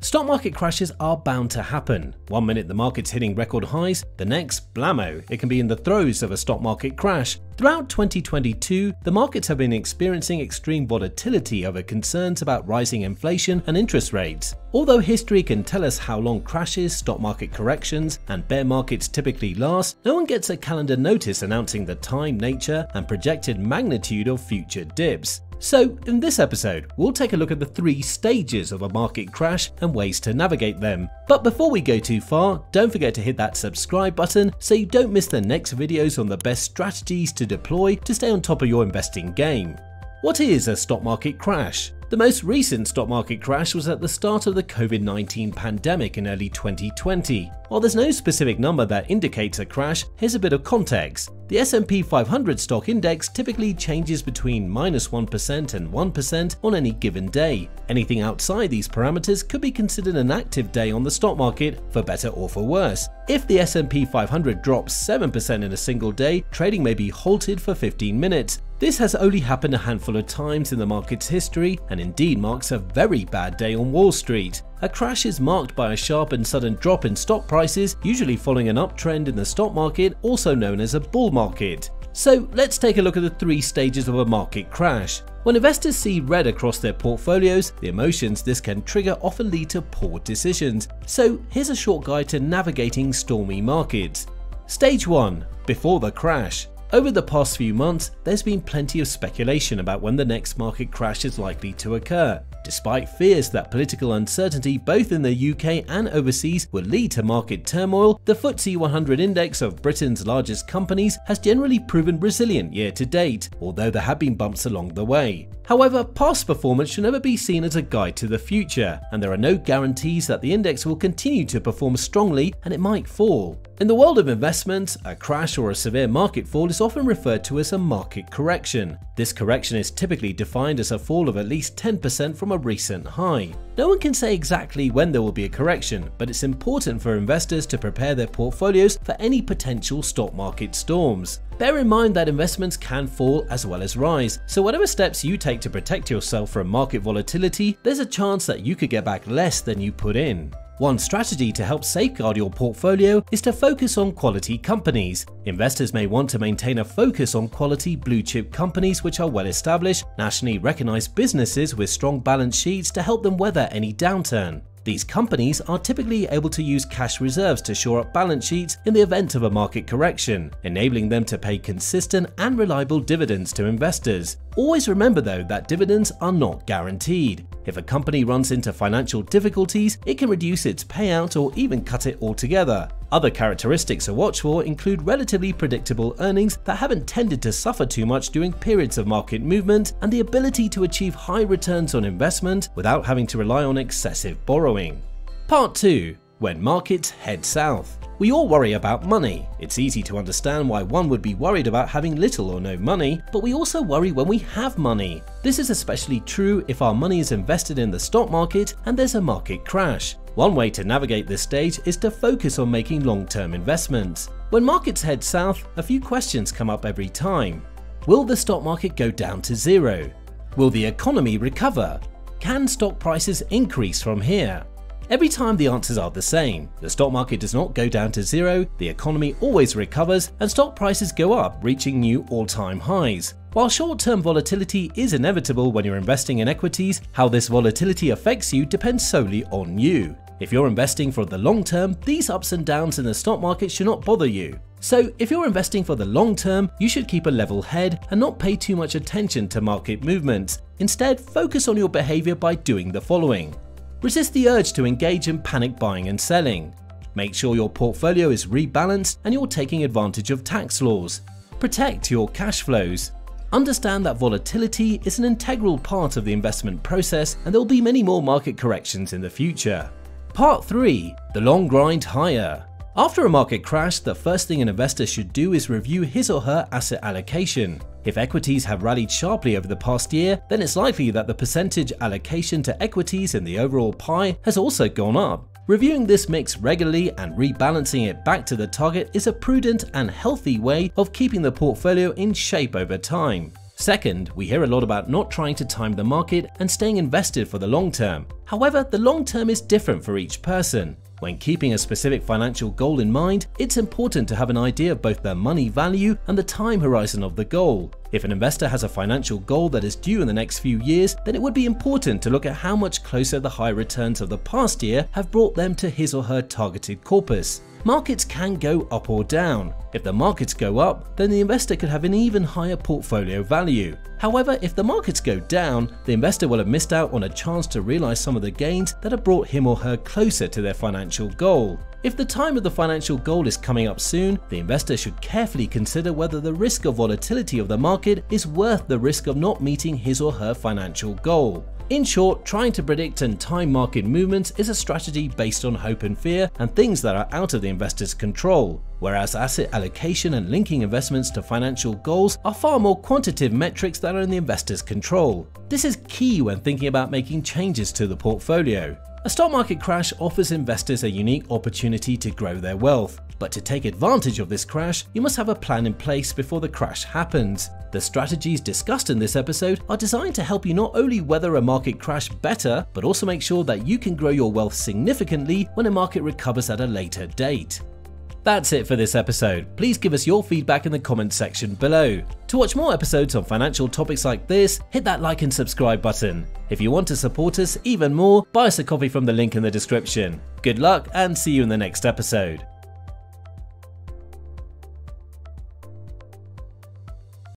Stock market crashes are bound to happen. One minute the market's hitting record highs, the next, blammo, it can be in the throes of a stock market crash. Throughout 2022, the markets have been experiencing extreme volatility over concerns about rising inflation and interest rates. Although history can tell us how long crashes, stock market corrections, and bear markets typically last, no one gets a calendar notice announcing the time, nature, and projected magnitude of future dips. So, in this episode, we'll take a look at the 3 stages of a market crash and ways to navigate them. But before we go too far, don't forget to hit that subscribe button so you don't miss the next videos on the best strategies to deploy to stay on top of your investing game. What is a stock market crash? The most recent stock market crash was at the start of the COVID-19 pandemic in early 2020. While there's no specific number that indicates a crash, here's a bit of context. The S&P 500 stock index typically changes between -1% and 1% on any given day. Anything outside these parameters could be considered an active day on the stock market, for better or for worse. If the S&P 500 drops 7% in a single day, trading may be halted for 15 minutes. This has only happened a handful of times in the market's history and indeed marks a very bad day on Wall Street. A crash is marked by a sharp and sudden drop in stock prices, usually following an uptrend in the stock market, also known as a bull market. So let's take a look at the 3 stages of a market crash. When investors see red across their portfolios, the emotions this can trigger often lead to poor decisions. So here's a short guide to navigating stormy markets. Stage 1. Before the crash. Over the past few months, there's been plenty of speculation about when the next market crash is likely to occur. Despite fears that political uncertainty both in the UK and overseas will lead to market turmoil, the FTSE 100 index of Britain's largest companies has generally proven resilient year to date, although there have been bumps along the way. However, past performance should never be seen as a guide to the future, and there are no guarantees that the index will continue to perform strongly, and it might fall. In the world of investments, a crash or a severe market fall is often referred to as a market correction. This correction is typically defined as a fall of at least 10% from a recent high. No one can say exactly when there will be a correction, but it's important for investors to prepare their portfolios for any potential stock market storms. Bear in mind that investments can fall as well as rise, so whatever steps you take to protect yourself from market volatility, there's a chance that you could get back less than you put in. One strategy to help safeguard your portfolio is to focus on quality companies. Investors may want to maintain a focus on quality blue-chip companies which are well-established, nationally recognized businesses with strong balance sheets to help them weather any downturn. These companies are typically able to use cash reserves to shore up balance sheets in the event of a market correction, enabling them to pay consistent and reliable dividends to investors. Always remember though that dividends are not guaranteed. If a company runs into financial difficulties, it can reduce its payout or even cut it altogether. Other characteristics to watch for include relatively predictable earnings that haven't tended to suffer too much during periods of market movement, and the ability to achieve high returns on investment without having to rely on excessive borrowing. Part 2. When markets head south. We all worry about money. It's easy to understand why one would be worried about having little or no money, but we also worry when we have money. This is especially true if our money is invested in the stock market and there's a market crash. One way to navigate this stage is to focus on making long-term investments. When markets head south, a few questions come up every time. Will the stock market go down to zero? Will the economy recover? Can stock prices increase from here? Every time the answers are the same. The stock market does not go down to zero, the economy always recovers, and stock prices go up, reaching new all-time highs. While short-term volatility is inevitable when you're investing in equities, how this volatility affects you depends solely on you. If you're investing for the long term, these ups and downs in the stock market should not bother you. So if you're investing for the long term, you should keep a level head and not pay too much attention to market movements. Instead, focus on your behavior by doing the following. Resist the urge to engage in panic buying and selling. Make sure your portfolio is rebalanced and you're taking advantage of tax laws. Protect your cash flows. Understand that volatility is an integral part of the investment process and there will be many more market corrections in the future. Part 3. The long grind higher. After a market crash, the first thing an investor should do is review his or her asset allocation. If equities have rallied sharply over the past year, then it's likely that the percentage allocation to equities in the overall pie has also gone up. Reviewing this mix regularly and rebalancing it back to the target is a prudent and healthy way of keeping the portfolio in shape over time. Second, we hear a lot about not trying to time the market and staying invested for the long term. However, the long term is different for each person. When keeping a specific financial goal in mind, it's important to have an idea of both the money value and the time horizon of the goal. If an investor has a financial goal that is due in the next few years, then it would be important to look at how much closer the high returns of the past year have brought them to his or her targeted corpus. Markets can go up or down. If the markets go up, then the investor could have an even higher portfolio value. However, if the markets go down, the investor will have missed out on a chance to realize some of the gains that have brought him or her closer to their financial goal. If the time of the financial goal is coming up soon, the investor should carefully consider whether the risk of volatility of the market is worth the risk of not meeting his or her financial goal. In short, trying to predict and time market movements is a strategy based on hope and fear and things that are out of the investor's control, whereas asset allocation and linking investments to financial goals are far more quantitative metrics that are in the investor's control. This is key when thinking about making changes to the portfolio. A stock market crash offers investors a unique opportunity to grow their wealth, but to take advantage of this crash, you must have a plan in place before the crash happens. The strategies discussed in this episode are designed to help you not only weather a market crash better, but also make sure that you can grow your wealth significantly when a market recovers at a later date. That's it for this episode. Please give us your feedback in the comments section below. To watch more episodes on financial topics like this, hit that like and subscribe button. If you want to support us even more, buy us a coffee from the link in the description. Good luck and see you in the next episode.